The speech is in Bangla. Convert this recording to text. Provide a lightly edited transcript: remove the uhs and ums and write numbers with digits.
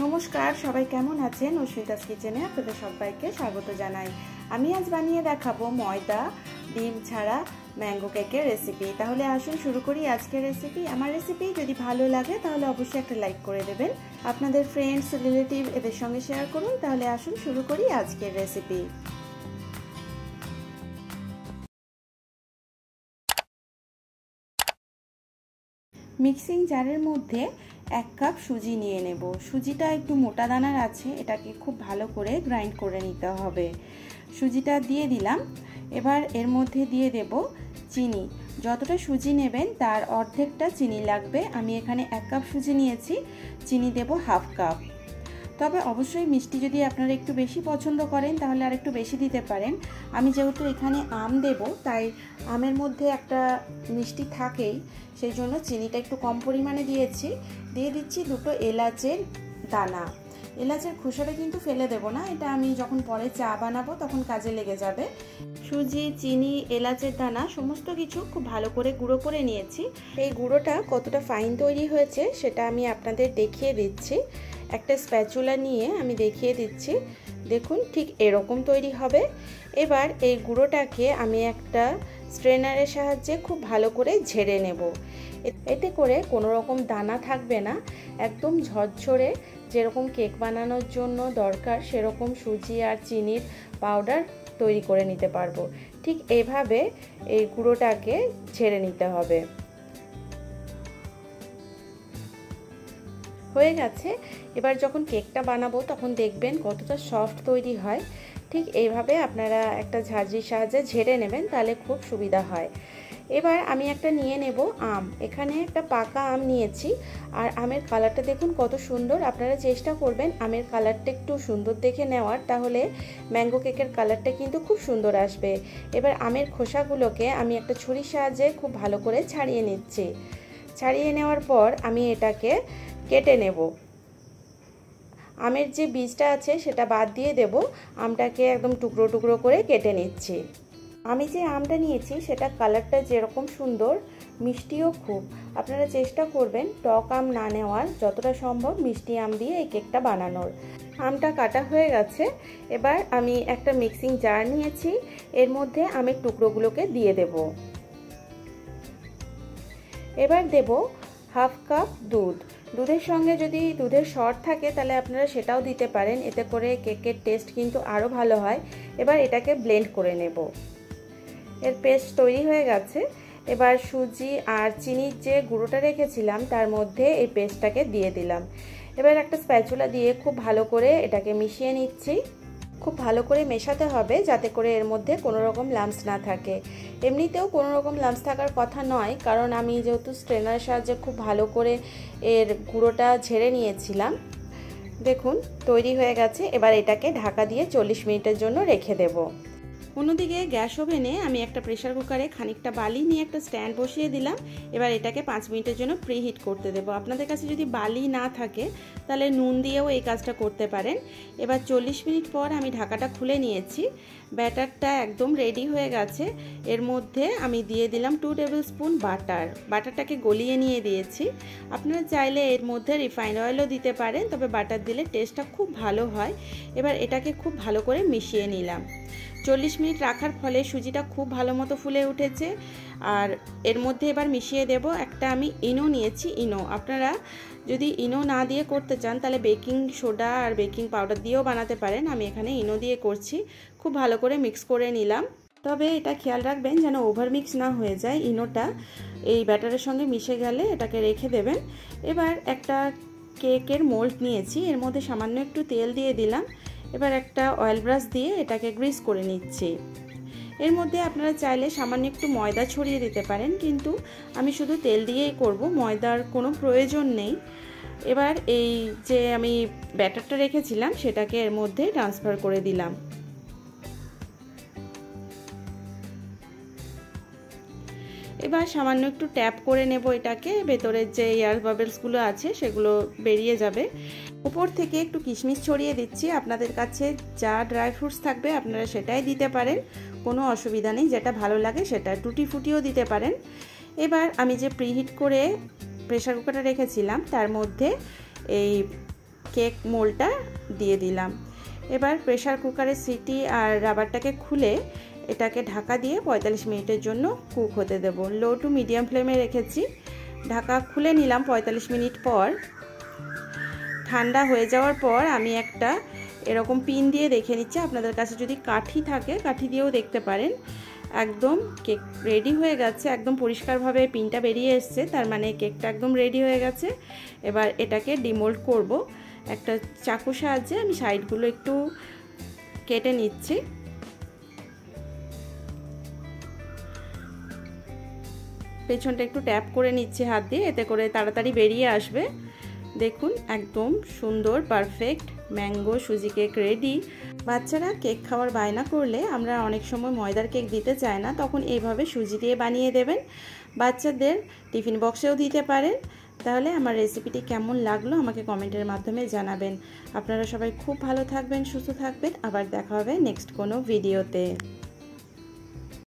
নমস্কার, সবাই কেমন আছেন? অস্মিতাস কিচেনে আপনাদের সবাইকে স্বাগত জানাই। আমি আজ বানিয়ে দেখাবো ময়দা ডিম ছাড়া ম্যাঙ্গো কেকের রেসিপি। তাহলে আসুন শুরু করি আজকের রেসিপি। আমার রেসিপি যদি ভালো লাগে তাহলে অবশ্যই একটা লাইক করে দেবেন, আপনাদের ফ্রেন্ডস রিলেটিভ এদের সঙ্গে শেয়ার করুন। তাহলে আসুন শুরু করি আজকের রেসিপি। মিক্সিং জারের মধ্যে 1 কাপ সুজি নিয়ে নেব। সুজিটা একটু মোটা দানার আছে, এটাকে খুব ভালো করে গ্রাইন্ড করে নিতে হবে। সুজিটা দিয়ে দিলাম। এবার এর মধ্যে দিয়ে দেব চিনি। যতটা সুজি নেবেন তার অর্ধেকটা চিনি লাগবে। আমি এখানে 1 কাপ সুজি নিয়েছি, চিনি দেব 1/2 কাপ। তবে অবশ্যই মিষ্টি যদি আপনারা একটু বেশি পছন্দ করেন তাহলে আর একটু বেশি দিতে পারেন। আমি যেহেতু এখানে আম দেব তাই আমের মধ্যে একটা মিষ্টি থাকেই, সেই জন্য চিনিটা একটু কম পরিমাণে দিয়েছি। দিয়ে দিচ্ছি 2টো এলাচের দানা। এলাচের খোসাটা কিন্তু ফেলে দেব না, এটা আমি যখন পরে চা বানাবো তখন কাজে লেগে যাবে। সুজি, চিনি, এলাচের দানা সমস্ত কিছু খুব ভালো করে গুঁড়ো করে নিয়েছি। এই গুঁড়োটা কতটা ফাইন তৈরি হয়েছে সেটা আমি আপনাদের দেখিয়ে দিচ্ছি। একটা স্প্যাচুলা নিয়ে আমি দেখিয়ে দিচ্ছি। দেখুন ঠিক এরকম তৈরি হবে। এবার এই গুঁড়োটাকে আমি একটা স্ট্রেনারের সাহায্যে খুব ভালো করে ঝেড়ে নেব। এতে করে কোনো রকম দানা থাকবে না, একদম ঝরঝরে যেরকম কেক বানানোর জন্য দরকার সেরকম সুজি আর চিনির পাউডার তৈরি করে নিতে পারবো। ঠিক এইভাবে এই গুঁড়োটাকে ঝেড়ে নিতে হবে। হয়ে গেছে। এবার যখন কেকটা বানাবো তখন দেখবেন কতটা সফট তৈরি হয়। ঠিক এইভাবে আপনারা একটা ঝাঁঝরির সাহায্যে ঝেড়ে নেবেন, তাহলে খুব সুবিধা হয়। এবার আমি একটা নিয়ে নেব আম। এখানে একটা পাকা আম নিয়েছি, আর আমের কালারটা দেখুন কত সুন্দর। আপনারা চেষ্টা করবেন আমের কালারটা একটু সুন্দর দেখে নেওয়ার, তাহলে ম্যাঙ্গো কেকের কালারটা কিন্তু খুব সুন্দর আসবে। এবার আমের খোসাগুলোকে আমি একটা ছুরির সাহায্যে খুব ভালো করে ছাড়িয়ে নিচ্ছি। ছাড়িয়ে নেওয়ার পর আমি এটাকে কেটে নেব। আমের যে বীজটা আছে সেটা বাদ দিয়ে দেব। আমটাকে একদম টুকরো টুকরো করে কেটে নিচ্ছি। আমি যে আমটা নিয়েছি সেটা কালারটা যেরকম সুন্দর, মিষ্টিও খুব। আপনারা চেষ্টা করবেন টক আম না নেওয়ার, যতটা সম্ভব মিষ্টি আম দিয়ে এই কেকটা বানানোর। আমটা কাটা হয়ে গেছে। এবার আমি একটা মিক্সিং জার নিয়েছি, এর মধ্যে আমের টুকরোগুলোকে দিয়ে দেব। এবার দেব 1/2 কাপ দুধ। দুধের সঙ্গে যদি দুধের সর থাকে তাহলে আপনারা সেটাও দিতে পারেন, এতে করে কেকের টেস্ট কিন্তু আরও ভালো হয়। এবার এটাকে ব্লেন্ড করে নেব। এর পেস্ট তৈরি হয়ে গেছে। এবার সুজি আর চিনির যে গুঁড়োটা রেখেছিলাম তার মধ্যে এই পেস্টটাকে দিয়ে দিলাম। এবার একটা স্প্যাচুলা দিয়ে খুব ভালো করে এটাকে মিশিয়ে নিচ্ছি। খুব ভালো করে মেশাতে হবে যাতে করে এর মধ্যে কোনো রকম লাম্পস না থাকে। এমনিতেও কোনো রকম লাম্পস থাকার কথা নয়, কারণ আমি যেহেতু স্ট্রেনারের সাহায্যে খুব ভালো করে এর গুঁড়োটা ঝেড়ে নিয়েছিলাম। দেখুন তৈরি হয়ে গেছে। এবার এটাকে ঢাকা দিয়ে 40 মিনিটের জন্য রেখে দেব। অন্যদিকে গ্যাস ওভেনে আমি একটা প্রেসার কুকারে খানিকটা বালি নিয়ে একটা স্ট্যান্ড বসিয়ে দিলাম। এবার এটাকে 5 মিনিটের জন্য প্রিহিট করতে দেব। আপনাদের কাছে যদি বালি না থাকে তাহলে নুন দিয়েও এই কাজটা করতে পারেন। এবার 40 মিনিট পর আমি ঢাকাটা খুলে নিয়েছি। ব্যাটারটা একদম রেডি হয়ে গেছে। এর মধ্যে আমি দিয়ে দিলাম 2 টেবিল স্পুন বাটার। বাটারটাকে গলিয়ে নিয়ে দিয়েছি। আপনারা চাইলে এর মধ্যে রিফাইন্ড অয়েলও দিতে পারেন, তবে বাটার দিলে টেস্টটা খুব ভালো হয়। এবার এটাকে খুব ভালো করে মিশিয়ে নিলাম। 40 মিনিট রাখার ফলে সুজিটা খুব ভালো মতো ফুলে উঠেছে। আর এর মধ্যে এবার মিশিয়ে দেব একটা আমি ইনো নিয়েছি। ইনো আপনারা যদি ইনো না দিয়ে করতে চান তাহলে বেকিং সোডা আর বেকিং পাউডার দিয়েও বানাতে পারেন। আমি এখানে ইনো দিয়ে করছি। খুব ভালো করে মিক্স করে নিলাম। তবে এটা খেয়াল রাখবেন যেন ওভার মিক্স না হয়ে যায়। ইনোটা এই ব্যাটারের সঙ্গে মিশে গেলে এটাকে রেখে দেবেন। এবার একটা কেকের মোল্ড নিয়েছি, এর মধ্যে সামান্য একটু তেল দিয়ে দিলাম। এবার একটা অয়েল ব্রাশ দিয়ে এটাকে গ্রিস করে নিচ্ছি। এর মধ্যে আপনারা চাইলে সামান্য একটু ময়দা ছড়িয়ে দিতে পারেন, কিন্তু আমি শুধু তেল দিয়েই করব, ময়দার কোনো প্রয়োজন নেই। এবার এই যে আমি ব্যাটারটা রেখেছিলাম সেটাকে এর মধ্যে ট্রান্সফার করে দিলাম। এবার সামান্য একটু ট্যাপ করে নেব এটাকে, ভেতরের যে এয়ার বাবলসগুলো আছে সেগুলো বেরিয়ে যাবে। উপর থেকে একটু কিশমিশ ছড়িয়ে দিচ্ছি। আপনাদের কাছে যা ড্রাই ফ্রুটস থাকবে আপনারা সেটাই দিতে পারেন, কোনো অসুবিধা নেই। যেটা ভালো লাগে সেটা টুটি ফুটিও দিতে পারেন। এবার আমি যে প্রিহিট করে প্রেসার কুকারটা রেখেছিলাম তার মধ্যে এই কেক মোল্ডটা দিয়ে দিলাম। এবার প্রেসার কুকারের সিটি আর রাবারটাকে খুলে এটাকে ঢাকা দিয়ে 45 মিনিটের জন্য কুক হতে দেব। লো টু মিডিয়াম ফ্লেমে রেখেছি। ঢাকা খুলে নিলাম 45 মিনিট পর। ঠান্ডা হয়ে যাওয়ার পর আমি একটা এরকম পিন দিয়ে দেখে নিচ্ছি, আপনাদের কাছে যদি কাঠি থাকে কাঠি দিয়েও দেখতে পারেন। একদম কেক রেডি হয়ে গেছে, একদম পরিষ্কারভাবে পিনটা বেরিয়ে এসছে, তার মানে কেকটা একদম রেডি হয়ে গেছে। এবার এটাকে ডিমোল্ড করব। একটা চাকুর সাহায্যে আমি সাইডগুলো একটু কেটে নিচ্ছি। পেছনটা একটু ট্যাপ করে নিচ্ছি হাত দিয়ে, এতে করে তাড়াতাড়ি বেরিয়ে আসবে। দেখুন একদম সুন্দর পারফেক্ট ম্যাঙ্গো সুজি কেক রেডি। বাচ্চারা কেক খাওয়ার বায়না করলে আমরা অনেক সময় ময়দার কেক দিতে চাই না, তখন এইভাবে সুজি দিয়ে বানিয়ে দেবেন। বাচ্চাদের টিফিন বক্সেও দিতে পারেন। তাহলে আমার রেসিপিটি কেমন লাগলো আমাকে কমেন্টের মাধ্যমে জানাবেন। আপনারা সবাই খুব ভালো থাকবেন, সুস্থ থাকবেন। আবার দেখা হবে নেক্সট কোনো ভিডিওতে।